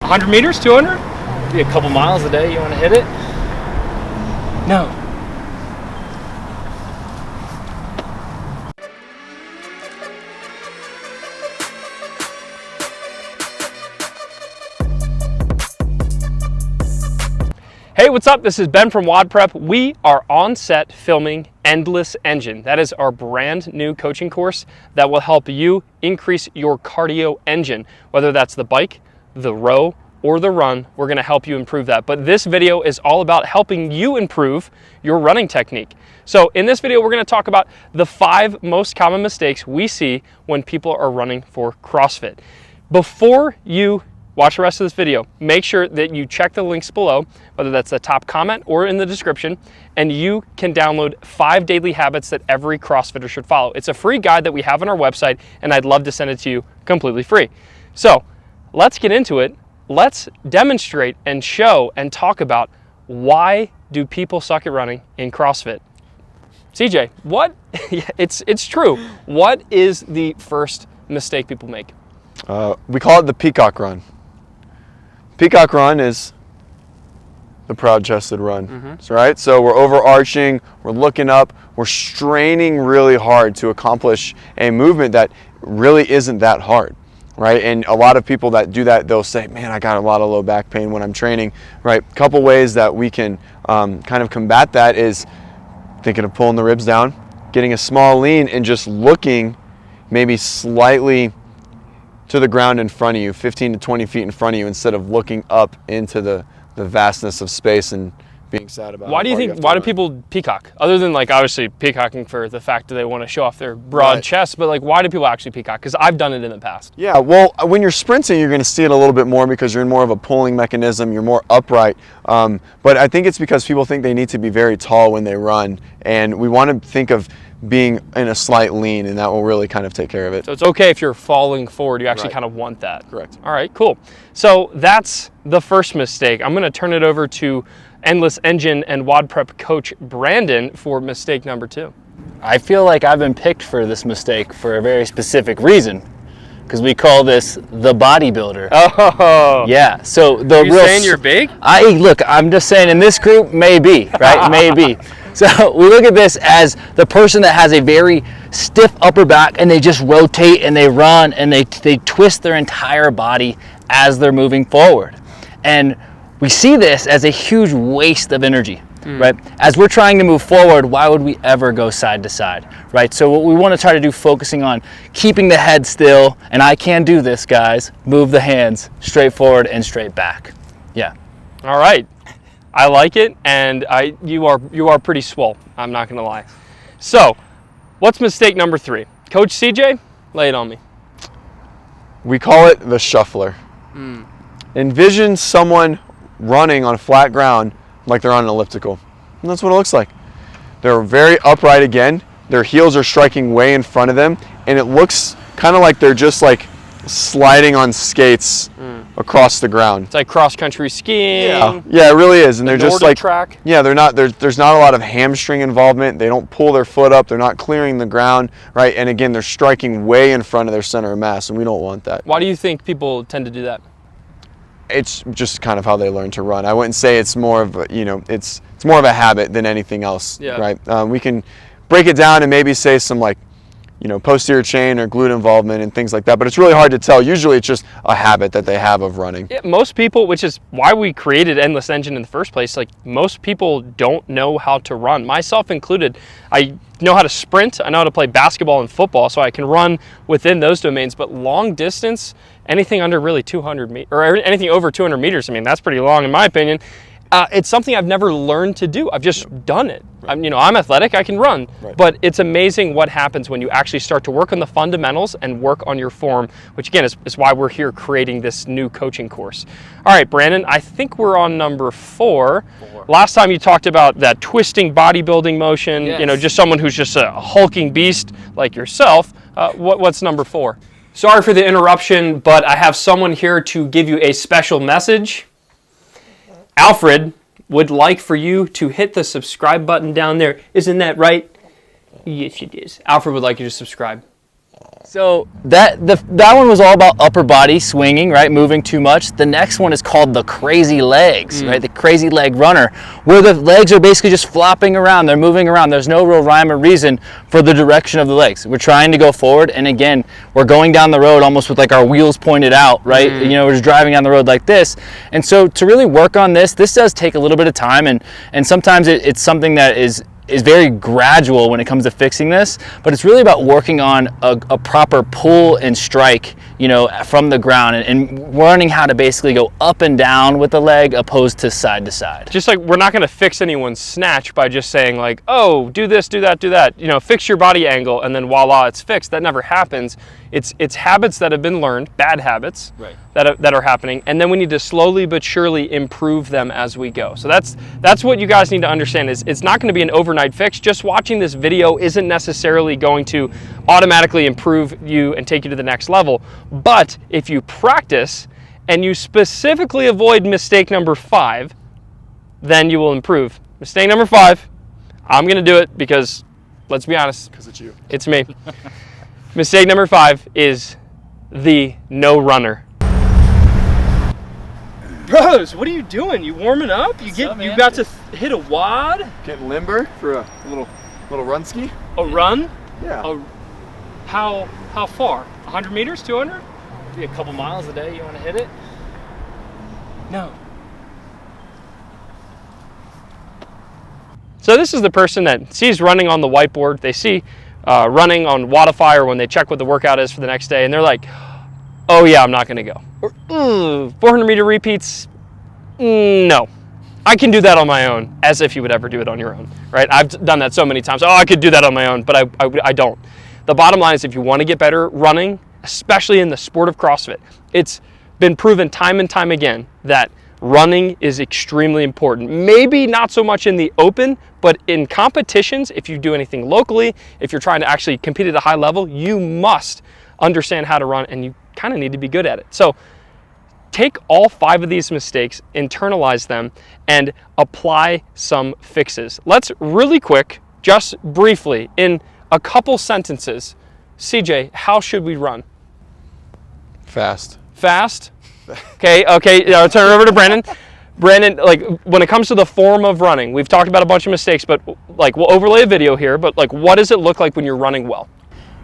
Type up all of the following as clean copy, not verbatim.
100 meters, 200? Be a couple miles a day. You want to hit it? No. Hey, what's up? This is Ben from WODprep. We are on set filming Endless Engine. That is our brand new coaching course that will help you increase your cardio engine. Whether that's the bike, the row, or the run, we're gonna help you improve that. But this video is all about helping you improve your running technique. So in this video, we're gonna talk about the 5 most common mistakes we see when people are running for CrossFit. Before you watch the rest of this video, make sure that you check the links below, whether that's the top comment or in the description, and you can download 5 daily habits that every CrossFitter should follow. It's a free guide that we have on our website, and I'd love to send it to you completely free. So let's get into it. Let's demonstrate and show and talk about why do people suck at running in CrossFit. CJ, what? It's true. What is the first mistake people make? We call it the Peacock Run. Peacock Run is the proud-chested run, right? So we're overarching, we're looking up, we're straining really hard to accomplish a movement that really isn't that hard, right? And a lot of people that do that, they'll say, man, I got a lot of low back pain when I'm training, right? A couple ways that we can kind of combat that is thinking of pulling the ribs down, getting a small lean, and just looking maybe slightly to the ground in front of you, 15 to 20 feet in front of you, instead of looking up into the vastness of space and being sad about it. Why do people peacock? Other than like obviously peacocking for the fact that they want to show off their broad chest, but like why do people actually peacock? Because I've done it in the past. Yeah, well, when you're sprinting, you're going to see it a little bit more because you're in more of a pulling mechanism, you're more upright. But I think it's because people think they need to be very tall when they run, and we want to think of being in a slight lean, and that will really kind of take care of it. So it's okay if you're falling forward, you actually kind of want that. Correct. All right, cool. So that's the first mistake. I'm gonna turn it over to Endless Engine and WODprep coach Brandon for mistake number 2. I feel like I've been picked for this mistake for a very specific reason, because we call this the bodybuilder. Oh. Yeah, so the You're saying you're big? Look, I'm just saying in this group, maybe, right? Maybe. So we look at this as the person that has a very stiff upper back and they just rotate and they run and they twist their entire body as they're moving forward. And we see this as a huge waste of energy, right? As we're trying to move forward, why would we ever go side to side, right? So what we want to try to do, focusing on keeping the head still, and I can do this, guys, move the hands straight forward and straight back. Yeah. All right. I like it, and you are pretty swole, I'm not gonna lie. So, what's mistake number 3? Coach CJ, lay it on me. We call it the shuffler. Envision someone running on flat ground like they're on an elliptical. And that's what it looks like. They're very upright again, their heels are striking way in front of them, and it looks kind of like they're just like sliding on skates across the ground. It's like cross-country skiing. Yeah, it really is. And they're just like track. Yeah, they're not. There's not a lot of hamstring involvement. They don't pull their foot up. They're not clearing the ground, right? And again, they're striking way in front of their center of mass, and we don't want that. Why do you think people tend to do that? It's just kind of how they learn to run. I wouldn't say it's more of it's more of a habit than anything else, right? We can break it down and maybe say some like posterior chain or glute involvement and things like that, but it's really hard to tell. Usually it's just a habit that they have of running. Yeah, most people, which is why we created Endless Engine in the first place, like most people don't know how to run, myself included. I know how to sprint, I know how to play basketball and football, so I can run within those domains, but long distance, anything under really 200 meters, or anything over 200 meters, I mean, that's pretty long in my opinion. It's something I've never learned to do. I've just done it. I'm athletic, I can run, but it's amazing what happens when you actually start to work on the fundamentals and work on your form, which again is why we're here creating this new coaching course. All right, Brandon, I think we're on number 4. Last time you talked about that twisting bodybuilding motion, just someone who's just a hulking beast like yourself. What's number 4? Sorry for the interruption, but I have someone here to give you a special message. Alfred would like for you to hit the subscribe button down there. Isn't that right? Yes, it is. Alfred would like you to subscribe. So that one was all about upper body swinging, right? Moving too much. The next one is called the crazy legs, right? The crazy leg runner, where the legs are basically just flopping around. They're moving around. There's no real rhyme or reason for the direction of the legs. We're trying to go forward, and again, we're going down the road almost with like our wheels pointed out, right? You know, we're just driving down the road like this. And so to really work on this does take a little bit of time, and sometimes it's something that is very gradual when it comes to fixing this, but it's really about working on a proper pull and strike, you know, from the ground, and learning how to basically go up and down with the leg opposed to side. Just like we're not going to fix anyone's snatch by just saying like, oh, do this, do that, do that. You know, fix your body angle, and then voila, it's fixed. That never happens. It's habits that have been learned, bad habits, right, that are happening, and then we need to slowly but surely improve them as we go. So that's what you guys need to understand, is it's not going to be an overnight fix. Just watching this video isn't necessarily going to automatically improve you and take you to the next level. But if you practice and you specifically avoid mistake number 5, then you will improve. Mistake number 5, I'm going to do it because, let's be honest, because it's you. It's me. Mistake number 5 is the no runner. Bros, what are you doing? You warming up? You about to hit a WOD? Getting limber for a little run ski. A run? Yeah. How far? 100 meters? 200? Be a couple miles a day. You want to hit it? No. So this is the person that sees running on the whiteboard. They see running on Wodify, when they check what the workout is for the next day, and they're like, oh yeah, I'm not going to go. Or 400 meter repeats, no. I can do that on my own, as if you would ever do it on your own, right? I've done that so many times. Oh, I could do that on my own, but I don't. The bottom line is, if you want to get better running, especially in the sport of CrossFit, it's been proven time and time again that running is extremely important. Maybe not so much in the open, but in competitions, if you do anything locally, if you're trying to actually compete at a high level, you must understand how to run, and you kind of need to be good at it. So take all 5 of these mistakes, internalize them, and apply some fixes. Let's really quick, just briefly, in a couple sentences, CJ, how should we run? Fast. Fast? Okay, I'll turn it over to Brandon. Brandon, like, when it comes to the form of running, we've talked about a bunch of mistakes, but like, we'll overlay a video here, but like, what does it look like when you're running well?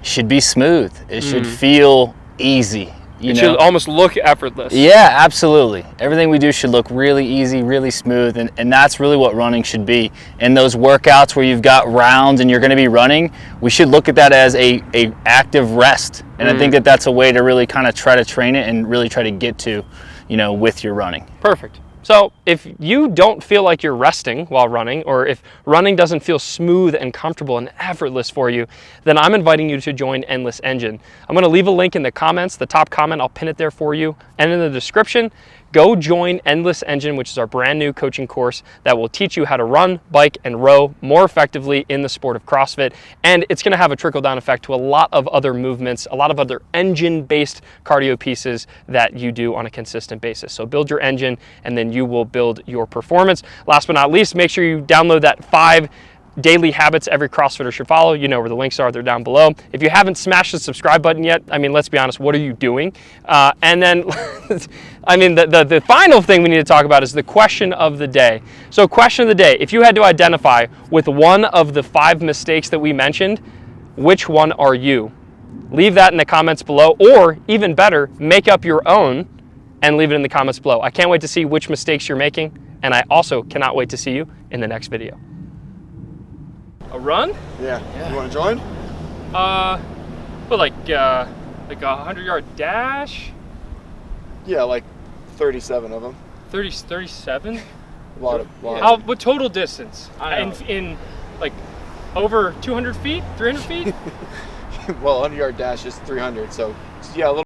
Should be smooth. It should feel easy. It should almost look effortless. Yeah, absolutely. Everything we do should look really easy, really smooth, and that's really what running should be. In those workouts where you've got rounds and you're going to be running, we should look at that as a active rest. And I think that that's a way to really kind of try to train it and really try to get to, you know, with your running. Perfect. So if you don't feel like you're resting while running, or if running doesn't feel smooth and comfortable and effortless for you, then I'm inviting you to join Endless Engine. I'm going to leave a link in the comments, the top comment, I'll pin it there for you, and in the description. Go join Endless Engine, which is our brand new coaching course that will teach you how to run, bike, and row more effectively in the sport of CrossFit. And it's going to have a trickle-down effect to a lot of other movements, a lot of other engine-based cardio pieces that you do on a consistent basis. So build your engine, and then you will build your performance. Last but not least, make sure you download that 5 daily habits every CrossFitter should follow. You know where the links are, they're down below. If you haven't smashed the subscribe button yet, I mean, let's be honest, what are you doing? And then, I mean, the final thing we need to talk about is the question of the day. So question of the day, if you had to identify with one of the 5 mistakes that we mentioned, which one are you? Leave that in the comments below, or even better, make up your own and leave it in the comments below. I can't wait to see which mistakes you're making, and I also cannot wait to see you in the next video. A run? Yeah. You want to join? But like a 100-yard dash? Yeah, like 37 of them. 37? A lot of. What total distance? In like over 200 feet, 300 feet? Well, 100-yard dash is 300, so yeah, a little.